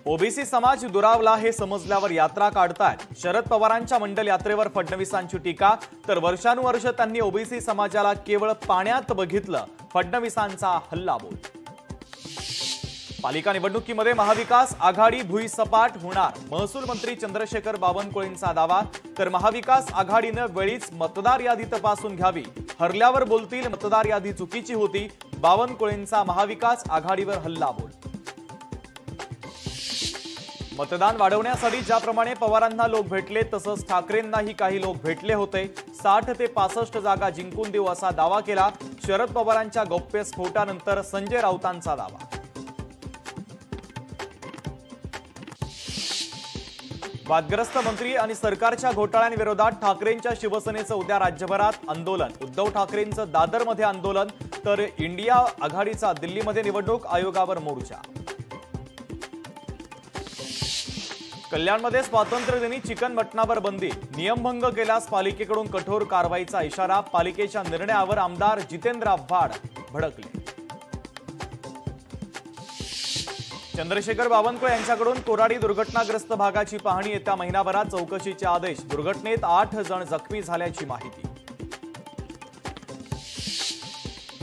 OBC समाज दुरावला हे समजल्यावर यात्रा काढतायत। शरद पवारांच्या मंडल यात्रेवर फडणवीसांची टीका, तर वर्षानुवर्ष त्यांनी ओबीसी समाजाला केवळ पाण्यात बघितलं, फडणवीसांचा हल्लाबोल। पालिका निवडणुकीमध्ये महाविकास आघाडी भुईसपाट होणार, महसूल मंत्री चंद्रशेखर बावनकुळेंचा दावा, तर महाविकास आघाडीने वेळीच मतदार यादी तपासून घ्यावी, हरल्यावर बोलतील मतदार यादी चुकीची होती, बावनकुळेंचा महाविकास आघाडीवर हल्लाबोल। मतदान वाढवण्यासाठी ज्याप्रमाणे पवारांना लोक भेटले तसंच ठाकरेंनाही काही लोक भेटले होते। 60 ते 65 जागा जिंकून देऊ असा दावा केला। शरद पवारांच्या गौप्यस्फोटानंतर संजय राऊतांचा दावा। वादग्रस्त मंत्री आणि सरकारच्या घोटाळ्यांविरोधात ठाकरेंच्या शिवसेनेचं उद्या राज्यभरात आंदोलन। उद्धव ठाकरेंचं दादरमध्ये आंदोलन, तर इंडिया आघाडीचा दिल्लीमध्ये निवडणूक आयोगावर मोर्चा। कल्याणमध्ये स्वातंत्र्यदिनी चिकन मटणावर बंदी, नियमभंग केल्यास पालिकेकडून कठोर कारवाईचा इशारा। पालिकेच्या निर्णयावर आमदार जितेंद्र आव्हाड भडकले। चंद्रशेखर बावनकुळे यांच्याकडून कोराडी दुर्घटनाग्रस्त भागाची पाहणी, येत्या महिनाभरात चौकशीचे आदेश। दुर्घटनेत 8 जण जखमी झाल्याची माहिती।